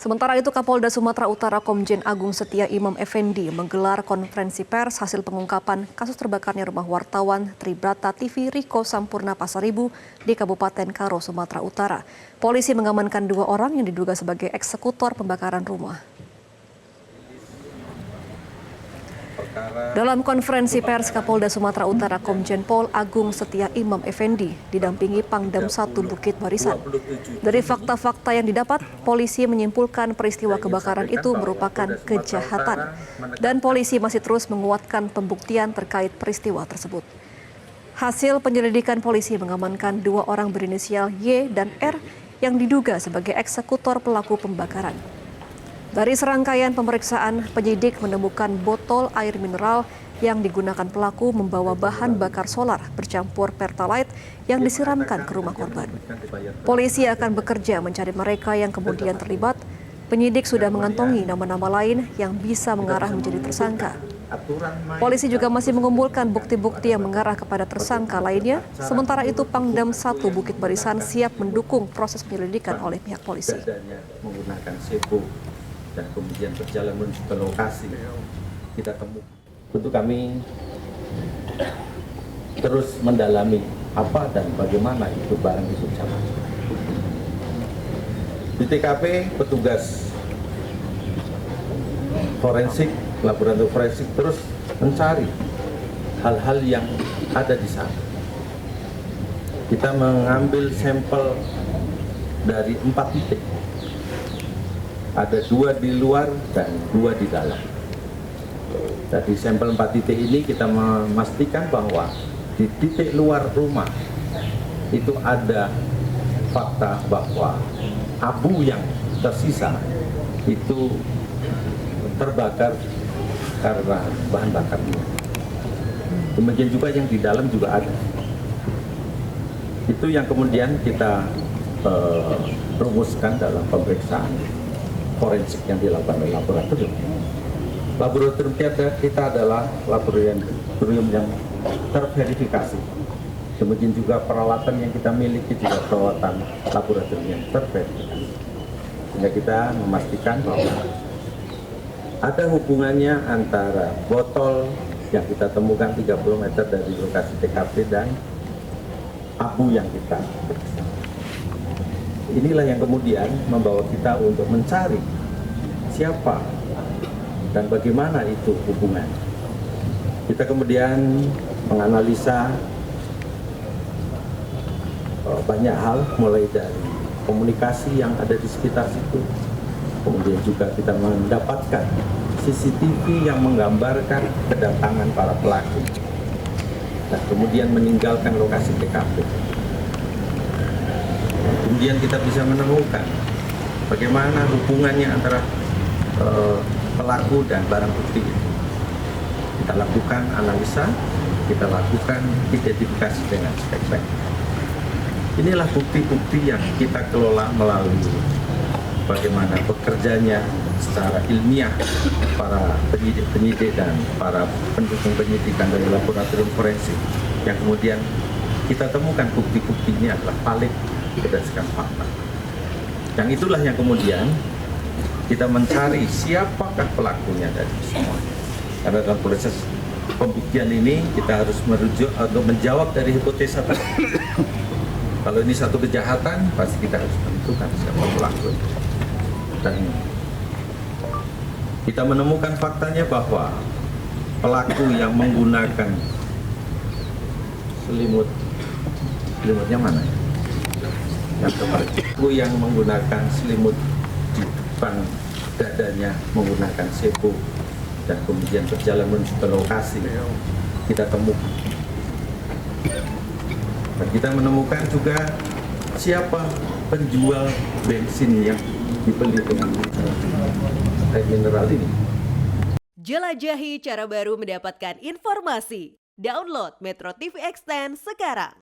Sementara itu, Kapolda Sumatera Utara Komjen Agung Setia Imam Effendi menggelar konferensi pers hasil pengungkapan kasus terbakarnya rumah wartawan Tribrata TV Riko Sampurna Pasaribu di Kabupaten Karo, Sumatera Utara. Polisi mengamankan 2 orang yang diduga sebagai eksekutor pembakaran rumah. Dalam konferensi pers, Kapolda Sumatera Utara Komjen Pol Agung Setia Imam Effendi didampingi Pangdam 1 Bukit Barisan. Dari fakta-fakta yang didapat, polisi menyimpulkan peristiwa kebakaran itu merupakan kejahatan dan polisi masih terus menguatkan pembuktian terkait peristiwa tersebut. Hasil penyelidikan polisi mengamankan 2 orang berinisial Y dan R yang diduga sebagai eksekutor pelaku pembakaran. Dari serangkaian pemeriksaan, penyidik menemukan botol air mineral yang digunakan pelaku membawa bahan bakar solar bercampur pertalite yang disiramkan ke rumah korban. Polisi akan bekerja mencari mereka yang kemudian terlibat. Penyidik sudah mengantongi nama-nama lain yang bisa mengarah menjadi tersangka. Polisi juga masih mengumpulkan bukti-bukti yang mengarah kepada tersangka lainnya. Sementara itu, Pangdam 1 Bukit Barisan siap mendukung proses penyelidikan oleh pihak polisi. Dan kemudian berjalan menuju ke lokasi kita temukan. Tentu kami terus mendalami apa dan bagaimana itu barang itu jatuh. Di TKP petugas forensik, laboratorium forensik terus mencari hal-hal yang ada di sana. Kita mengambil sampel dari 4 titik. Ada 2 di luar dan 2 di dalam. Dari sampel 4 titik ini kita memastikan bahwa di titik luar rumah itu ada fakta bahwa abu yang tersisa itu terbakar karena bahan bakar minyak. Demikian juga yang di dalam juga ada. Itu yang kemudian kita rumuskan dalam pemeriksaan forensik yang dilakukan oleh laboratorium. Laboratorium kita adalah laboratorium yang terverifikasi. Demikian juga peralatan yang kita miliki juga peralatan laboratorium yang terverifikasi. Sehingga kita memastikan bahwa ada hubungannya antara botol yang kita temukan 30 meter dari lokasi TKP dan abu yang kita periksa. Inilah yang kemudian membawa kita untuk mencari siapa dan bagaimana itu hubungan. Kita kemudian menganalisa banyak hal, mulai dari komunikasi yang ada di sekitar situ. Kemudian juga kita mendapatkan CCTV yang menggambarkan kedatangan para pelaku dan kemudian meninggalkan lokasi TKP. Kemudian kita bisa menemukan bagaimana hubungannya antara pelaku dan barang bukti itu. Kita lakukan analisa, kita lakukan identifikasi dengan spek-spek. Inilah bukti-bukti yang kita kelola melalui bagaimana bekerjanya secara ilmiah para penyidik-penyidik dan para pendukung penyidikan dari laboratorium forensik, yang kemudian kita temukan bukti-buktinya adalah valid berdasarkan fakta. Yang itulah yang kemudian kita mencari siapakah pelakunya dari semua. Karena dalam proses pembuktian ini kita harus merujuk untuk menjawab dari hipotesa tadi. Kalau ini satu kejahatan, pasti kita harus menentukan siapa pelaku. Dan kita menemukan faktanya bahwa pelaku yang menggunakan selimutnya mana ya? Pelaku yang menggunakan selimut di depan dadanya menggunakan sepo dan kemudian berjalan menuju ke lokasi kita temukan. Dan kita menemukan juga siapa penjual bensin yang dibeli dengan air mineral ini. Jelajahi cara baru mendapatkan informasi. Download Metro TV Extend sekarang.